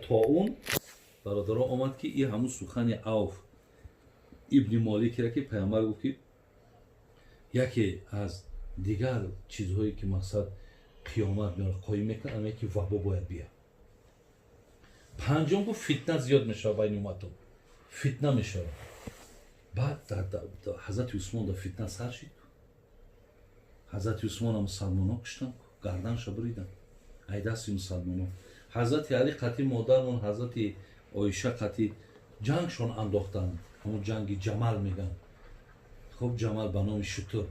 طاعون برادرها آمد که این همون سخن عوف ابن مالک را که پیامبر گفت که یکی از دیگر چیزهایی که مقصد قیامت میاد قایم میکنه همه که وبا باید بیاد. پنجم گفت فتنه زیاد میشه بین امتون، فتنه میشه. بعد در حضرت عثمان در فتنه سر شد. حضرت عثمان هم مسلمان ها کشتن، گردنش بریدن ای دست مسلمان ها. حضرت علی قطعی مادرمون حضرت عایشه قطعی جنگشون انداختن، همون جنگ جمل میگن. خب جمل به نام شتر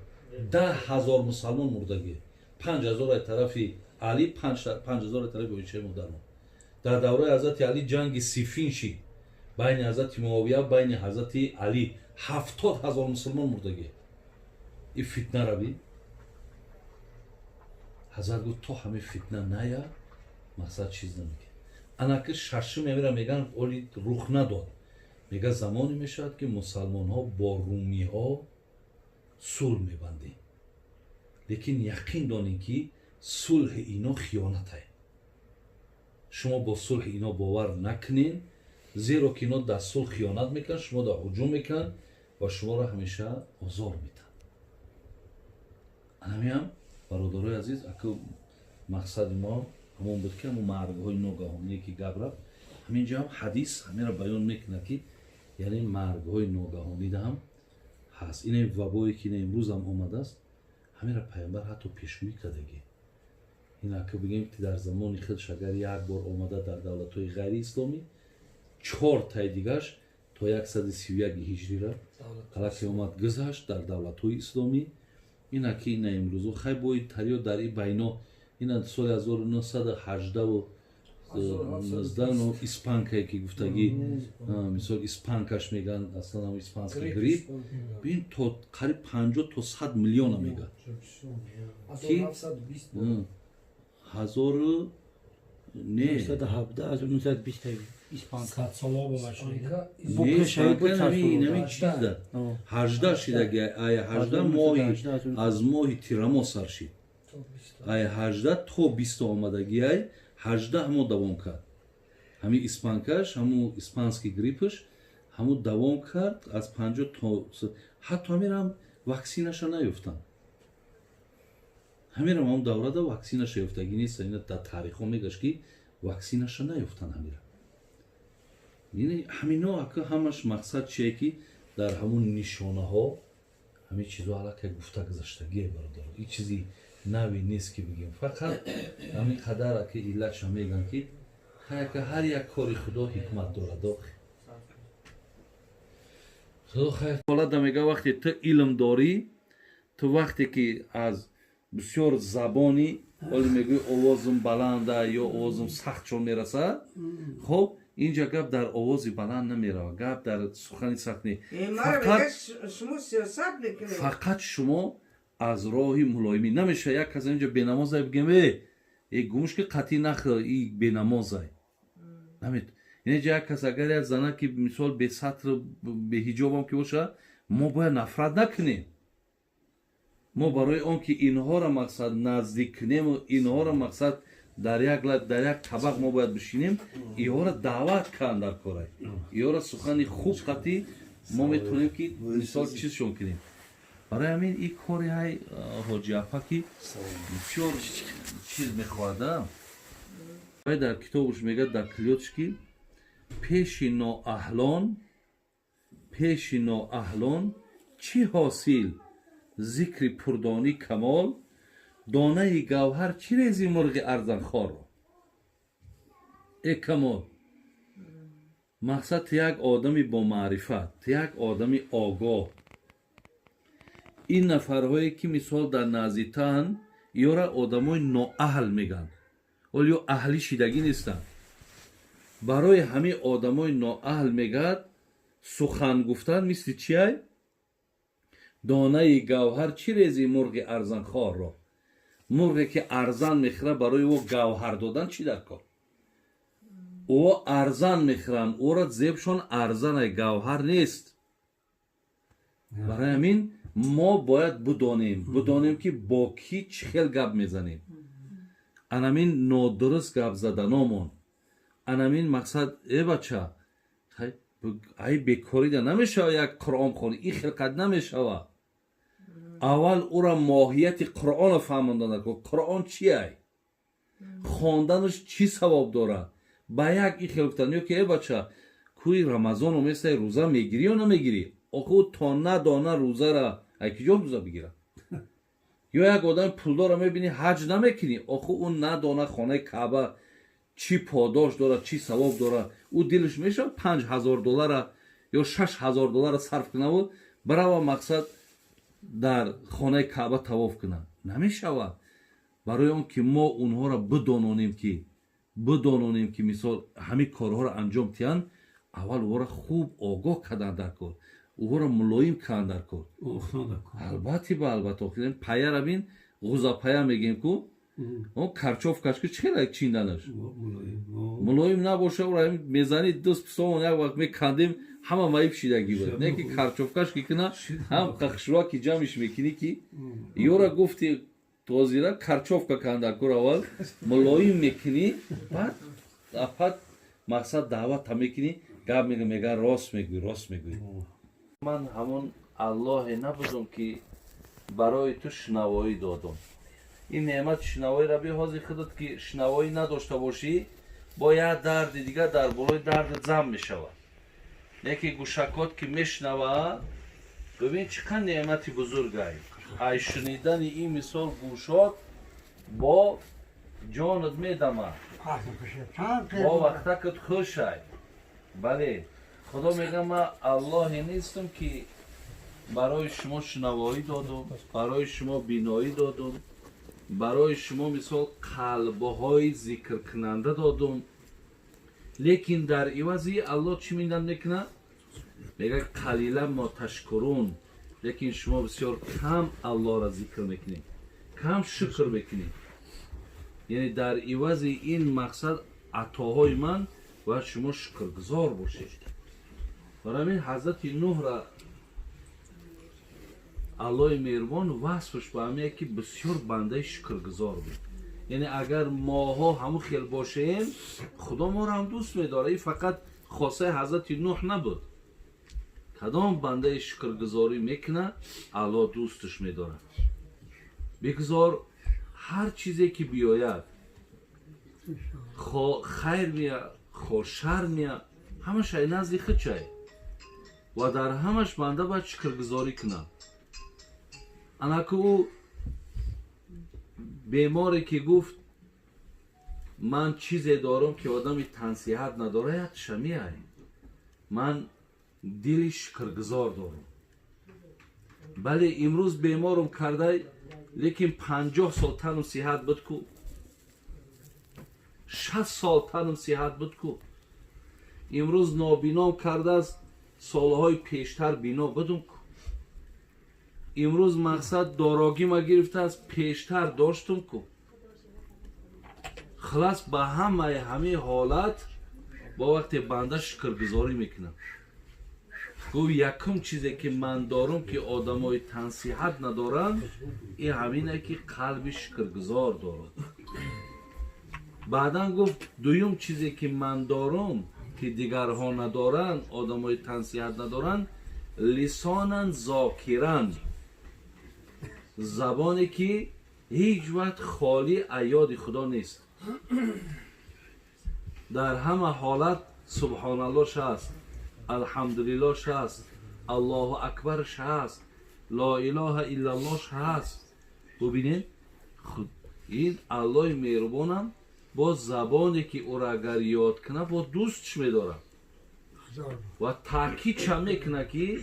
10,000 مسلمان مردگی، 5,000 طرف علی، 5,000 طرف عایشه مادرمون. در دوره حضرت علی جنگ سیفین شد بین حضرت معاویه بین حضرت علی، 70,000 مسلمان مردگی. این فتنه روی حضرت گفت تو همه فتنه نیا مقصد چیز نمیگه. انا که ششم میمیره میگن اولی رخ نداد، میگه زمانی میشد که مسلمان ها با رومی ها صلح میبندی، لیکن یقین دانید که صلح اینا خیانت ہے. شما با صلح اینا باور نکنین، زیرا که اینا در صلح خیانت میکن، شما در هجوم میکن و شما را همیشه آزار میدن. همین برادرای عزیز اکو مقصد ما همون بود که همون مرگ های ناگهانی که گپ رفت، همینجا هم حدیث همین را بیان میکنه که یعنی مرگ های ناگهانی ده هم هست. این وبایی که امروز هم آمده است همین را پیامبر حتی پیشگویی کردگی. این اکو بگیم که در زمان خودش اگر یک بار آمده در دولت های غیر اسلامی 4 تای دیگرش تا 131 هجری را حالا که آمد گذشت در دولت های اسلامی. این که این امروز خیلی باید تریو در این بینا این سال 1918 و 19 اسپانکایی که گفتگی مثال اسپانکش میگن اصلا هم اسپانسکی گریپ بین تا قریب 50 تا 100 میلیون میگن که 1000 نه 1917 از 1920 اسپانکا 100 ساله باشه. نه اسپانکا نمی چیز ده 18 شده ای 18 ماهی از ماهی تیرامو سر شد ای 18 تا 20 آمدگی ای 18 همو دوام کرد. همین اسپانکاش همون اسپانسکی گریپش همو دوام کرد از 50 تا حتی همین هم واکسینش نیافتن. همین هم دوره ده واکسینش یافتگی نیست. این در تاریخ ها میگش که واکسینش نیافتن. همین یعنی همینا که همش مقصد چیه که در همون نشانه ها همین چیزها حالا که گفته گذشتگیه برادر، این چیزی نوی نیست که بگیم، فقط همین قدر که علتش هم میگن که هر یک کاری خدا حکمت داره. خدا خیر حالا میگه وقتی تو علم داری، تو وقتی که از بسیار زبانی ولی میگوی آوازم بلنده یا آوازم سخت چون میرسه، خب اینجا گپ در آوازی بلند نمیره، گپ در سخنی سخت نیست. فقط شما از راهی ملایمی نمیشه. یک کسی اینجا بینمازه بگیم ای گوش که قطعی نخواه این بینمازه نمید. اینجا یک کس اگر یک زنه که مثال به سطر به حجاب هم که باشه ما باید نفرت نکنیم. ما برای آن که اینها را مقصد نزدیک کنیم و اینها را مقصد در یک طبق ما باید بشینیم، اینها را دعوت کن در کاره، اینها را سخنی خوب قطعی ما میتونیم که مثال چیزشون کنیم. برای همین این کاری های حاجی افا که بسیار چیز میخوادم در کتابش میگه در کلیاتش که پیش نااهلان چی حاصل ذکر پردانی کمال، دانه گوهر چی ریزی مرغ ارزن خوار رو. ای کمال مقصد یک آدمی با معرفت، یک آدمی آگاه، این نفرهایی که مثال در نزدیکتن یا را آدمای نااهل میگن ولی اهلی شیدگی نیستن. برای همه آدمای نااهل میگد سخن گفتن مثل چیه؟ دانه گوهر چی ریزی مرغ ارزن خوار را. مرغی که ارزن میخوره برای او گوهر دادن چی در کار؟ او ارزن میخورن، او را زیبشون ارزن گوهر نیست. برای همین ما باید بدانیم که با کی چه خیل گپ میزنیم. انامین نادرست گپ زدنامون анамин мақсад бача ай бекорида намешава як қуръон хони ин хилқат намешава аввал ура моҳияти қуръона фаҳмонда кун қуръон чияй хонданаш чӣ савоб дора ба як ин хел гуфтан ё ки бача кӯи рамазону месаи рӯза мегирӣ ё намегирӣ оху то надона рӯзара ай киҷо рӯза бигира ё як одами пулдора мебинӣ ҳаҷ намекунӣ оху ӯ надона хонаи каъба чӣ подош дорад чӣ савоб дорад ӯ дилаш мешавад $5000 ё $6000 сарф кунаву барава мақсад дар хонаи каъба тавоф кунад намешавад барои он ки мо онҳоро бидононем ки мисол ҳамин корҳоро анҷом диҳанд аввал ӯро хуб огоҳ кардан дар кор ӯро мулоим кардан дар кор албатта ба албатта пая бин ғуза пая мегем ку карчовкаш ки чхела чинданаш мулоим набоша ура мезани дӯст писомон як вақт мекандем ҳама маиб шидагӣ буд не ки карчовкаш ки кина ҳам қақшура ки ҷамъиш мекунӣ ки ёра гуфти тозира карчовка кан дар кор аввал мулоим мекунӣ баъд мақсад даъватта мекунӣ гап мега рост мегӯӣ ман ҳамон аллоҳе набудам ки барои ту шунавоӣ додам ин неъмати шунавоиро биҳозир худат ки шунавоӣ надошта бошӣ бо як дарди дигар дар болои дардат зам мешавад яке гӯшакот ки мешунавад бибин чӣ қадр неъмати бузургай ай шунидани ин мисол гӯшот бо ҷонат медамад бо вақтакат хушай бале худо мегӯяд ман аллоҳе нестам ки барои шумо шунавоӣ додум барои шумо биноӣ додум барои шумо мисол қалбҳои зикркунанда додум лекин дар ивази аллоҳ чӣ миннат мекунад мегӯяд қалилан мо ташкурун лекин шумо бисёр кам аллоҳро зикр мекунед кам шукр мекунед яъне дар ивази ин мақсад атоҳои ман باید شما شکرگزار باشید. برای همین حضرت نوح را الله مهربان وصفش با همین که بسیار بنده شکرگزار بود. یعنی اگر ماها همون خیل باشیم خدا ما را هم دوست می‌داره. این فقط خاصه حضرت نوح نبود. کدام بنده شکرگزاری میکنه الله دوستش می‌داره. بگذار هر چیزی که بیاید خیر میاد خو شر میاد همش ای نزد خود چای و در همش بنده باید شکرگزاری کنه. انا که او بیماری که گفت من چیزی دارم که آدمی تنصیحت نداره یادش میاد من دل شکرگزار دارم. بله امروز بیمارم کرده لیکن 50 سال تنم صحت بود کو 60 سال تنم صحت بود کو امروز نابینام کرده است سالهای پیشتر بینا بدم کو امروز مقصد داراگی ما گرفته است پیشتر داشتم کو خلاص با همه حالت با وقت بنده شکرگزاری میکنم. گوی یکم چیزی که من دارم که آدمای تنصیحت ندارن این همینه که قلب شکرگزار دارد. بعدا گفت دویم چیزی که من دارم که دیگرها ندارن آدمای تنصیحت ندارن لسانن ذاکرن زبانی که هیچ وقت خالی یاد خدا نیست در همه حالت سبحان الله هست الحمدلله هست الله اکبر هست لا اله الا الله هست. ببینید خود این الله مهربانم با زبانی که او را اگر یاد کنه با دوستش میداره و تاکید چه میکنه که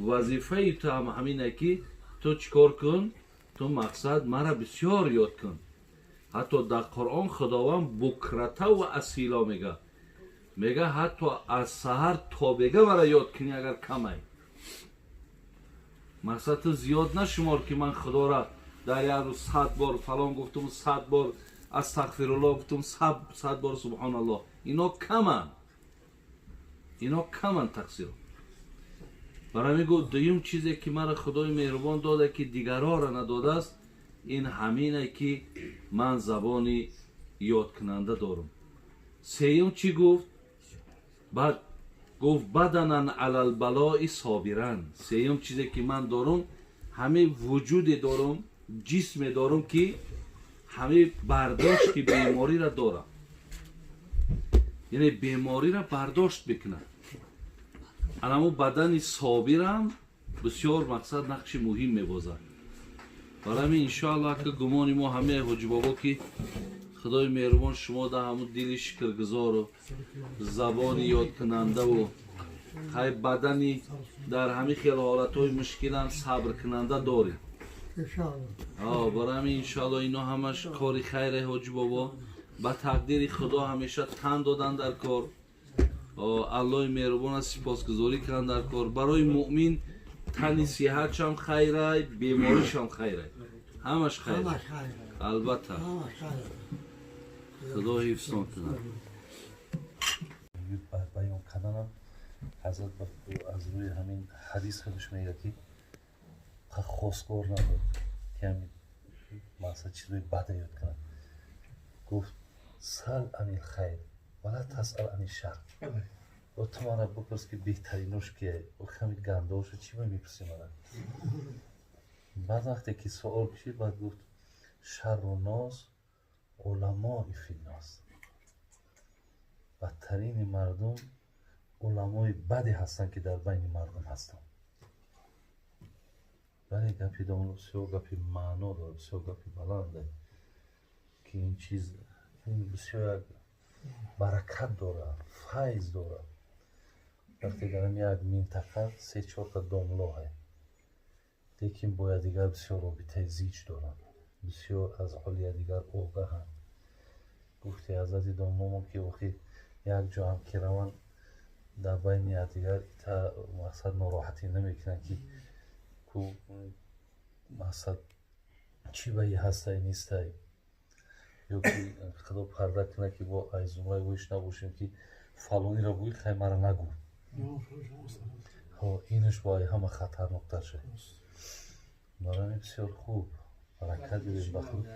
وظیفه تو هم همینه که تو چیکار کن تو مقصد مرا بسیار یاد کن. حتی در قرآن خداوند بکرته و اصیلا میگه حتی از سحر تا بگه مرا یاد کنی اگر کمه مقصد تو زیاد نشمار که من خدا را در یک روز 100 بار فلان گفتم 100 بار استغفرالله گفتم 100 بار سبحان الله اینا کمن تقصیر. برای میگو دویم چیزی که مرا خدای مهربان داده که دیگرها را نداده است این همینه که من زبانی یاد کننده دارم. سیوم چی گفت؟ بعد گفت بدنن علال بلای صابرن. سیوم چیزی که من دارم همه وجود دارم، جسم دارم که همه برداشت که بیماری را دارم، یعنی بیماری را برداشت بکنم. انمو بدن صابرم بسیار مقصد نقش مهم میبازد. برای همین انشاءالله که گمانی ما همه حاجی بابا که خدای مهربان شما در همون دل شکرگزار و زبان یاد کننده و خیلی بدنی در همه خیلی حالتهای مشکلان صبر کننده داریم. برای همین انشاءالله اینا همش کاری خیره حاجی بابا. با تقدیر خدا همیشه تن دادن در کار. الله مهربان سپاسگزاری کردن در کار. برای مؤمن تنی صحتش هم خیره، بیماریش هم خیره، همش خیره. البته خدا حفظتان کنه. بیان کردنم حضرت از روی همین حدیث خودش میگه که خواستگار نداد که همین مثلا چیزای بده یاد کنن. گفت سل عن الخیر ولا تسأل عن الشر. و تو من بپرس که بهترینش که و خیلی گندهاش چی میپرسی من. بعد وقتی که سوال کشید بعد گفت شر و ناس علماء فی الناس. بدترین مردم علمای بدی هستن که در بین مردم هستن. ولی گپی دامون بسیار گپی معنا داره، بسیار گپی بلنده که این چیز این بسیار برکت داره، فیض داره. وقتی دارم یک منطقه 3-4 تا داملاه لیکن باید دیگر بسیار رابطه زیج دارن، بسیار از حالی دیگر اوگه هم. گفتی حضرت داملام که وقتی یک جا هم که روان در بین دیگر تا مقصد ناراحتی نمیکنن که مقصد چی بایی هسته نیسته یا که خدا پرده کنه که با ایزونای ویش نباشیم که فلانی را بوی خیمه را نگو. اینش باید همه خطرناکتر شد. برای بسیار خوب برکت بدیم بخود.